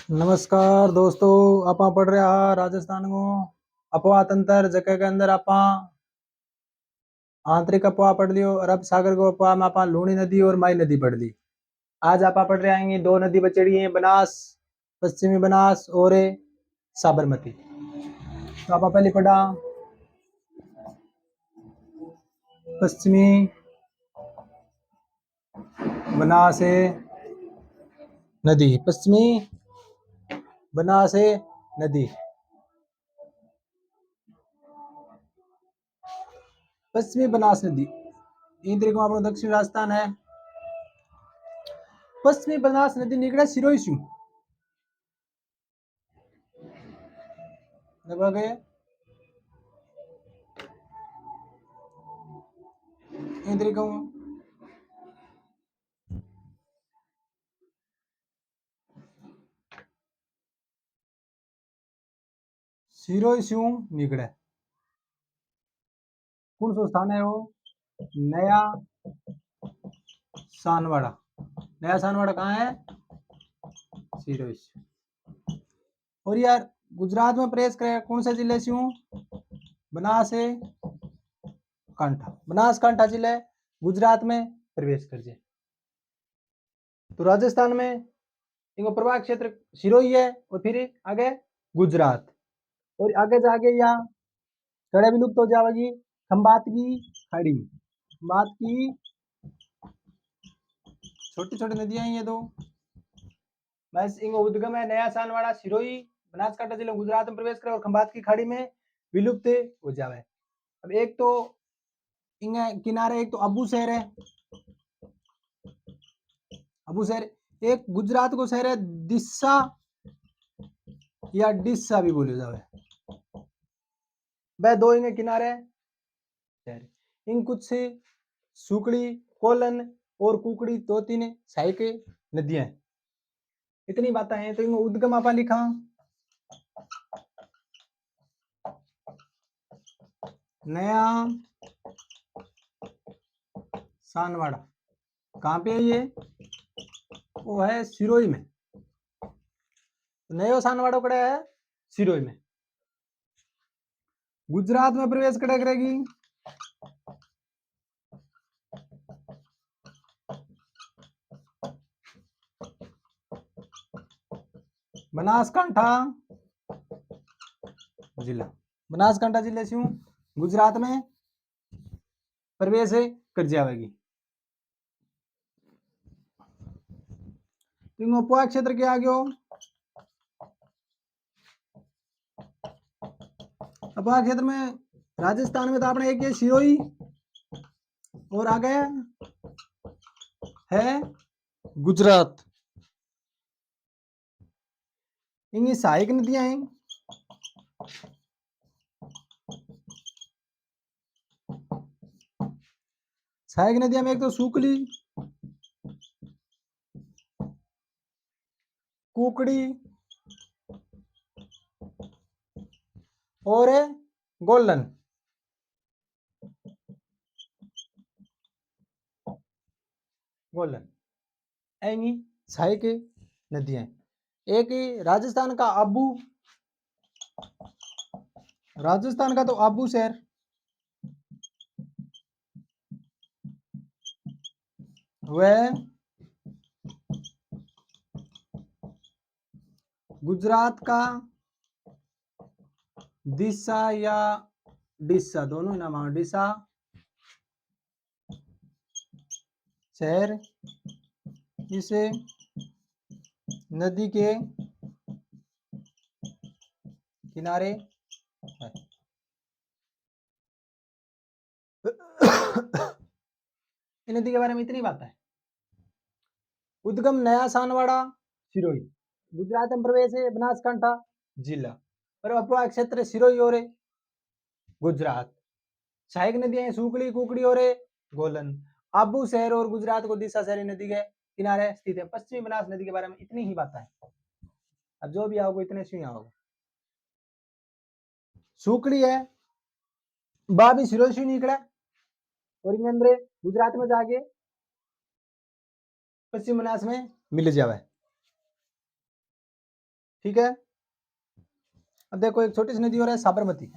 नमस्कार दोस्तों, आप पढ़ रहे हैं राजस्थान को अपवा तंत्र जगह के अंदर आप आंतरिक अपवा पढ़ लियो। अरब सागर को अपवा में आप लूणी नदी और माई नदी पढ़ ली। आज आप पढ़ रहे आएंगे दो नदी बचड़ी हैं, बनास, पश्चिमी बनास और साबरमती। तो आप पहले पढ़ा पश्चिमी बनास नदी, पश्चिमी बनास नदी, पश्चिमी बनास नदी इन तरीके अपना दक्षिण राजस्थान है। पश्चिमी बनास नदी निकले सिरोही से लगभग इन तरीके सिरोही से निकले। कौन सा स्थान है वो? नया सानवाड़ा। नया सानवाड़ा कहाँ है? सिरोही। और यार गुजरात में प्रवेश करे कौन से जिले से हूँ? बनासकांठा। बनासकांठा जिले गुजरात में प्रवेश कर जाए। तो राजस्थान में इनको प्रभाग क्षेत्र सिरोही है और फिर आगे गुजरात और आगे जाके यहाँ कड़े विलुप्त हो जाएगी खंबात की खाड़ी में। खंबात की छोटी छोटी नदियां ये दो बस इनको उद्गम है नया सानवाड़ा सिरोही बनासकांठा जिले गुजरात में प्रवेश करे और खंबात की खाड़ी में विलुप्त हो जावे। अब एक तो इनके किनारे एक तो अबू शहर है, अबू शहर। एक गुजरात को शहर है दिस्सा या डिस्सा भी बोले जावे। वह दो इनके किनारे शहर। इन कुछ से सुकड़ी, कोलन और कुकड़ी दो तीन सहायक नदियां हैं। इतनी बातें हैं। तो इनको उद्गम आपा लिखा नया सानवाड़ा। कहाँ पे है ये? वो है सिरोही में। नया सानवाड़ा कड़े है सिरोही में। गुजरात में प्रवेश कड़े करेगी बनासकांठा जिला। बनासकांठा जिले से गुजरात में प्रवेश कर जाएगी। उपवा क्षेत्र के आगे हो अपवा क्षेत्र में राजस्थान में तो आपने एक ये सिरोही और आगे है गुजरात। इनकी सहायक नदियां हैं सहायक नदियां में एक तो सुकली, कुकड़ी और गोलन। गोलन ऐनी सहायक नदियां। एक राजस्थान का आबू, राजस्थान का तो आबू शहर वह गुजरात का दिशा या डिस्सा दोनों ही नाम डिशा शहर इसे नदी के किनारे है। नदी के बारे में इतनी बात है। उद्गम नया सानवाड़ा सिरोही, गुजरात में प्रवेश है बनासकांठा जिला और अपवा क्षेत्र सिरोही और गुजरात। सहायक नदियां सुकड़ी, कुकड़ी और गोलन। आबू शहर और गुजरात को दिशा शहरी नदी के किनारे स्थित है। पश्चिमी बनास नदी के बारे में इतनी ही बात है। अब जो भी आओगे इतने से ही आओगे। सुकड़ी है बा भी सिरोही से निकला और इन अंदर गुजरात में जाके पश्चिम बनास में मिल जावे। ठीक है। अब देखो एक छोटी सी नदी और है साबरमती।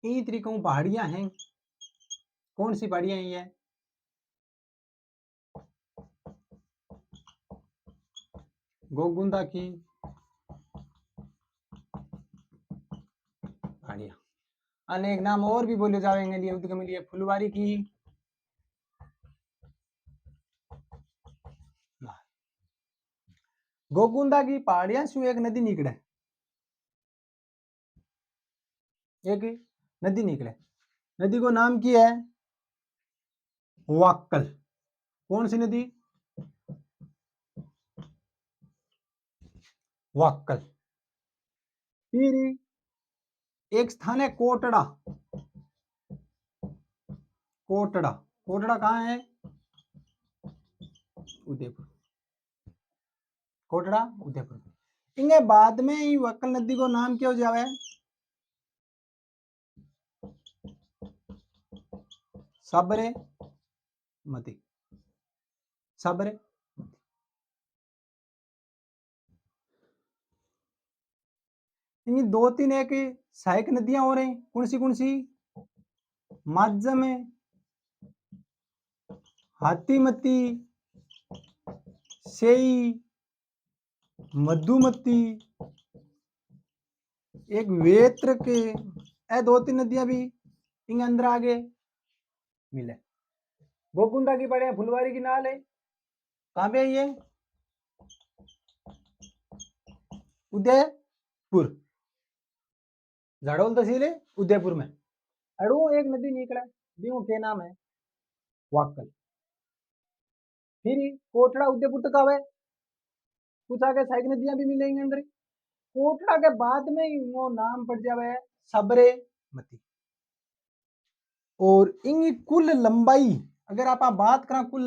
इन तरीकों पहाड़ियां हैं। कौन सी पहाड़ियां ये है? गोगुंदा की पहाड़ियां। अनेक नाम और भी बोले जाएंगे लिए उसके लिए फुलवारी की गोगुंदा की पहाड़ियां से एक नदी निकले। एक नदी निकले। नदी को नाम की है वाक्कल। कौन सी नदी? वाक्कल। फिर एक स्थान है कोटड़ा। कोटड़ा। कोटड़ा कहाँ है? उदयपुर। कोटड़ा उदयपुर। इनके बाद में ही वक्कल नदी को नाम क्या हो जावे? सबरे मती। सबरे। इनकी दो तीन एक सहायक नदियां और हैं। कौन सी? माझम है, हाथीमती, सेई, मधुमती, एक वेत्र के ए दो तीन नदियां भी इनके अंदर आगे मिले। गोकुंदा की पड़े फुलवारी की नाल है। कहां पे है ये? उदयपुर। झाड़ोल तहसील है उदयपुर में। अड़ू एक नदी निकला दियो के नाम है वाक्कल। फिर कोटड़ा उदयपुर तक आवे। कुछ आगे सहायक नदियां भी मिलेंगी अंदर। कोटड़ा के बाद में ही वो नाम पड़ जावे सबरे मती। और इनकी कुल लंबाई अगर आप बात करें कुल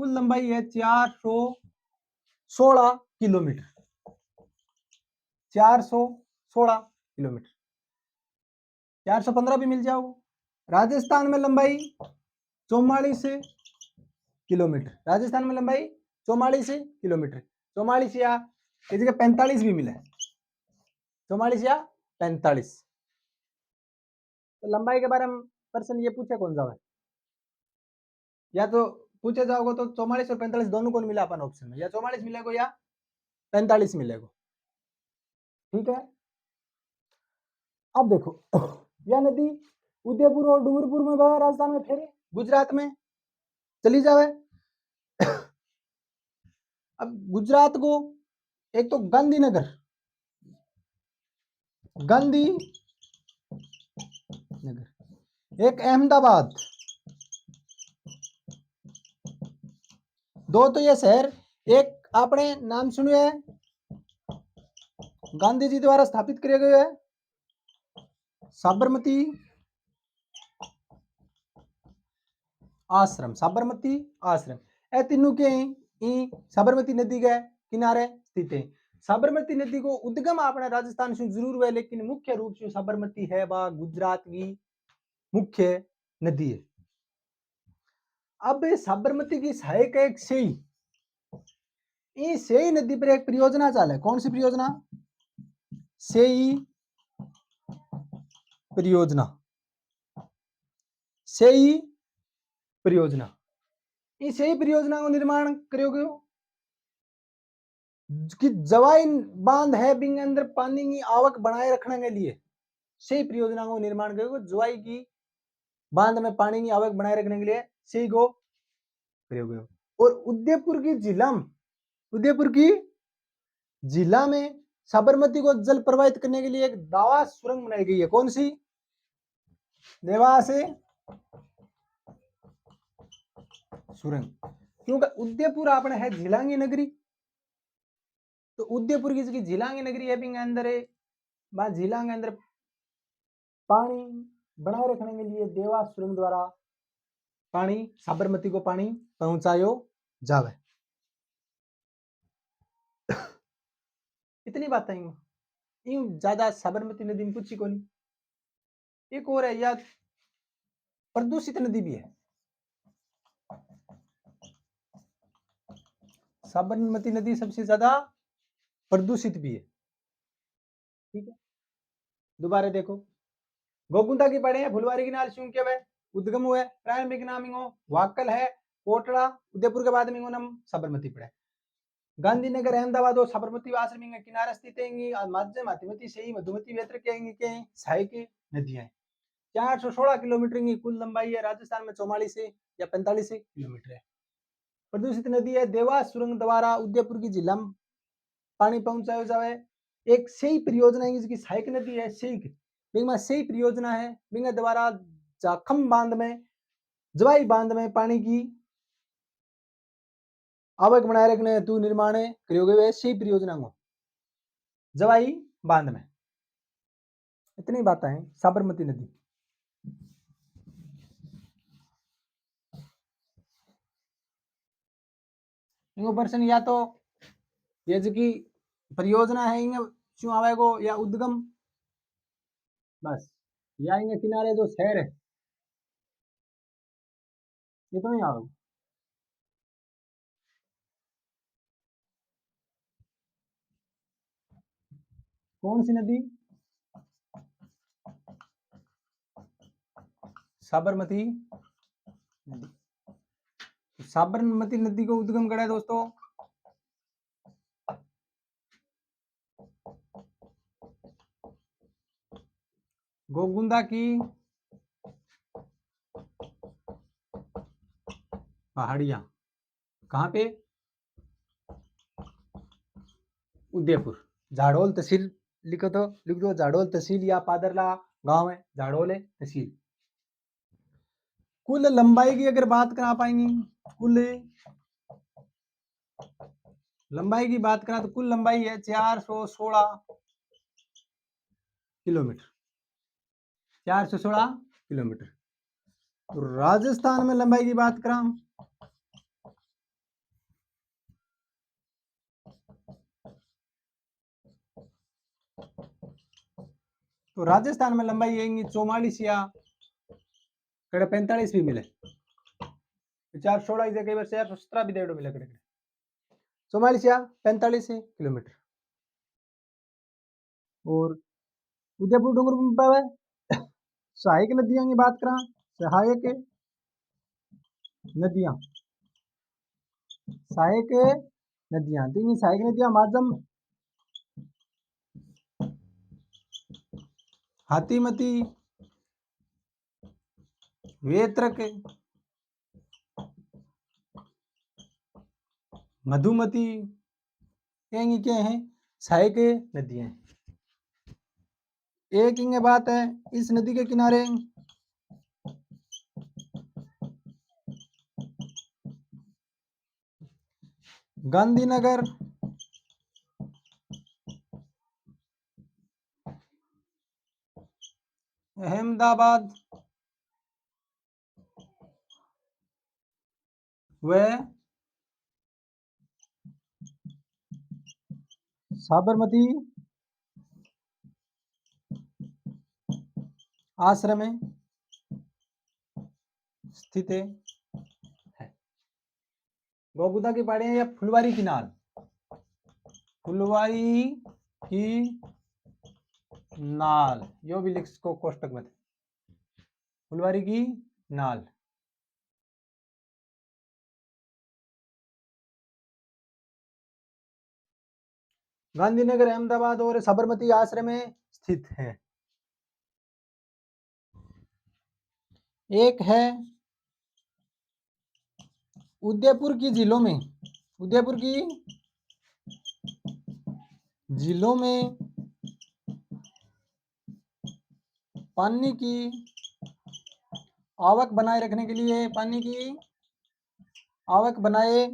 लंबाई है 416 किलोमीटर। 416 किलोमीटर। 415 भी मिल जाओ। राजस्थान में लंबाई 44 किलोमीटर। राजस्थान में लंबाई 44 किलोमीटर। 44 या इस जगह 45 भी मिला है। 44 या 45। तो लंबाई के बारे में प्रश्न ये पूछे कौन सा है? या तो पूछे जाओगे तो 44 और 45 दोनों को मिला अपन ऑप्शन में, या 44 मिलेगा या 45 मिलेगा। ठीक है। अब देखो यह नदी उदयपुर और डूंगरपुर में बहे राजस्थान में, फिर गुजरात में चली जावे। अब गुजरात को एक तो गांधीनगर, गांधी नगर, एक अहमदाबाद, दो तो ये शहर, एक आपने नाम सुनियो है गांधी जी द्वारा स्थापित किए गए है साबरमती आश्रम। साबरमती आश्रम ए तीनों के साबरमती नदी के किनारे स्थित है। साबरमती नदी को उद्गम अपने राजस्थान से जरूर हुआ, लेकिन मुख्य रूप से साबरमती है वह गुजरात की मुख्य नदी है। अब साबरमती की सहायक एक सेई, इस सेई नदी पर एक परियोजना चाले। कौन सी परियोजना? सेई परियोजना। सेई परियोजना। इस सेई परियोजना को निर्माण करोगे कि जवाई बांध है बिंग अंदर पानी की आवक बनाए रखने के लिए सेई परियोजना को निर्माण करोगे। जवाई की बांध में पानी की आवक बनाए रखने के लिए सेई को करोगे। और उदयपुर की जिला में साबरमती को जल प्रवाहित करने के लिए एक दावा सुरंग बनाई गई है। कौन सी? देवास सुरंग। क्योंकि उदयपुर आपने है जिला की नगरी, तो उदयपुर की जिसकी झीलांग नगरी है बिंग अंदर है, वह झीलांग अंदर पानी बनाए रखने के लिए देवास सुरंग द्वारा पानी साबरमती को पानी पहुंचायो जावे। इतनी बात है यूं ज्यादा साबरमती नदी में कुछ ही को नहीं। एक और है या प्रदूषित नदी भी है, साबरमती नदी सबसे ज्यादा प्रदूषित भी है। ठीक है, दोबारा देखो, गोकुंदा की पड़े हैं फुलवारी की नाल क्यों के वे उद्गम हुए प्रारंभिक नामिंगो वाकल है कोटड़ा उदयपुर के बाद में नाम साबरमती पड़े। गांधीनगर अहमदाबाद और साबरमती आश्रम के किनारे स्थित है माध्यम मधुमती से ही मधुमती वेत्र के सहायक नदियां 416 किलोमीटर की कुल लंबाई है। राजस्थान में 44 से या 45 किलोमीटर है। प्रदूषित नदी है देवास सुरंग द्वारा उदयपुर की जिला में पानी पहुंचाया जाए। एक सही परियोजना है जिसकी सहायक नदी है शेख बिंगा सही परियोजना है बिंगा द्वारा जाखम बांध में जवाई बांध में पानी की आवक बनाए रखने हेतु निर्माण करोगे वे सही परियोजना को जवाई बांध में। इतनी बातें हैं साबरमती नदी। इनको पर्सन या तो ये जो की परियोजना है इन्हें क्यों आवेगो या उद्गम बस या इनके किनारे जो शहर है ये तो नहीं आवेगा। कौन सी नदी? साबरमती नदी। साबरमती नदी को उद्गम करा है दोस्तों गोकुंदा की पहाड़ियां। कहां पे? उदयपुर झाड़ोल तहसील लिखो तो लिख दो झाड़ोल तहसील या पादरला गांव है झाड़ोल है तहसील। कुल लंबाई की अगर बात करा पाएंगे कुल लंबाई की बात करा तो कुल लंबाई है 416 किलोमीटर 416 किलोमीटर। तो राजस्थान में लंबाई की बात करा तो राजस्थान में लंबाई आएंगी 44 या 45 भी मिले 416 की जगह 417 भी डेढ़ मिले 44 या 45 किलोमीटर। और उदयपुर डूंगर पावे सहायक नदियां की बात करा सहायक नदियां सहायक नदियां तो ये सहायक नदियां माध्यम हाथीमती वेत्रक मधुमती ये क्या है सहायक नदियां। एक इंगे बात है इस नदी के किनारे गांधीनगर अहमदाबाद व साबरमती आश्रम में स्थित है। गोकुदा की पहाड़ियां या फुलवारी की नाल फुलवारी की नाल यो भी लिख को कोष्टक में फुलवारी की नाल गांधीनगर अहमदाबाद और साबरमती आश्रम में स्थित है। एक है उदयपुर की उदयपुर की जिलों में पानी की आवक बनाए रखने के लिए पानी की आवक बनाए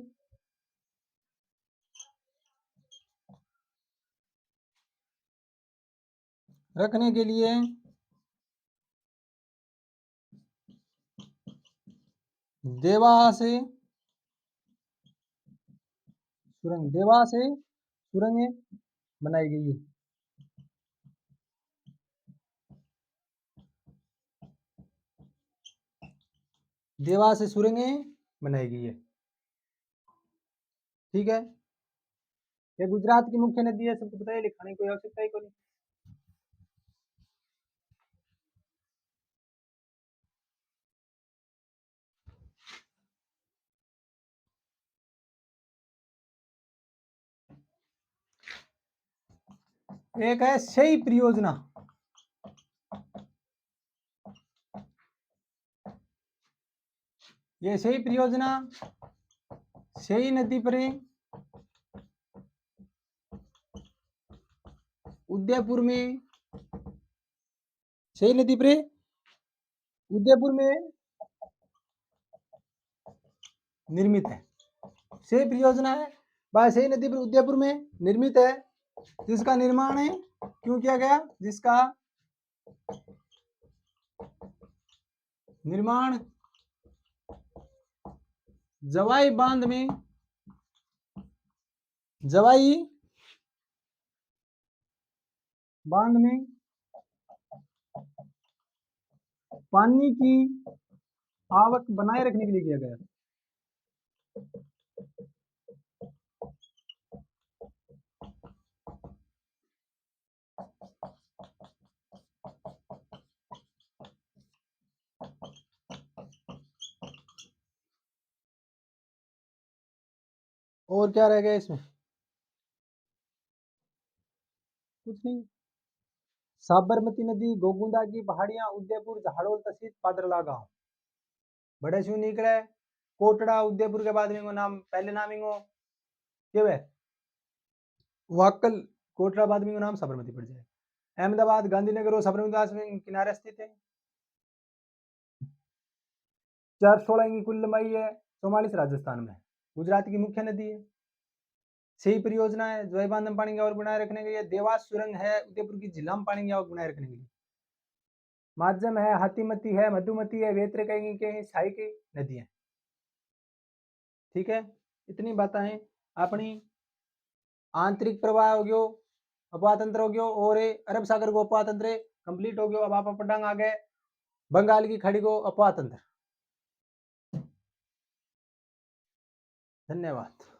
रखने के लिए देवास से सुरंगें बनाई गई है। देवास से सुरंगें बनाई गई है। ठीक है, ये गुजरात की मुख्य नदी है, सबको पता है, लिखाने की कोई आवश्यकता ही नहीं। एक है सही परियोजना। ये सही परियोजना सही नदी पर उदयपुर में, सही नदी पर उदयपुर में निर्मित है। सही परियोजना है वह सही नदी पर उदयपुर में निर्मित है, जिसका निर्माण है क्यों किया गया, जिसका निर्माण जवाई बांध में, जवाई बांध में पानी की आवक बनाए रखने के लिए किया गया। और क्या रह गया इसमें, कुछ नहीं। साबरमती नदी, गोगुंदा की पहाड़ियां, उदयपुर, झाड़ोल, तहसील, पादरला गांव। बड़े शू निकले कोटड़ा उदयपुर के बाद में नाम पहले नाम इंगो के वे वाकल, कोटड़ा बाद में नाम साबरमती पड़ जाए। अहमदाबाद, गांधीनगर और साबरमती में किनारे स्थित है। 416 की कुल लंबाई है, 44 राजस्थान में। गुजरात की मुख्य नदी है। सही परियोजना है जवाई बांध में पानी की आवक बनाए रखने के लिए। देवास सुरंग है उदयपुर की जिला में पानी की आवक बनाए रखने के लिए। माध्यम है, हाथीमती है, मधुमती है, वेत्र के साई की नदी है। ठीक है, इतनी बातें हैं। अपनी आंतरिक प्रवाह हो गयो, अपवाह तंत्र हो गयो, और अरब सागर को अपवाह तंत्र कंप्लीट हो गयो। अब आप पढ़ांग आ गए बंगाल की खाड़ी को अपवाह तंत्र। धन्यवाद।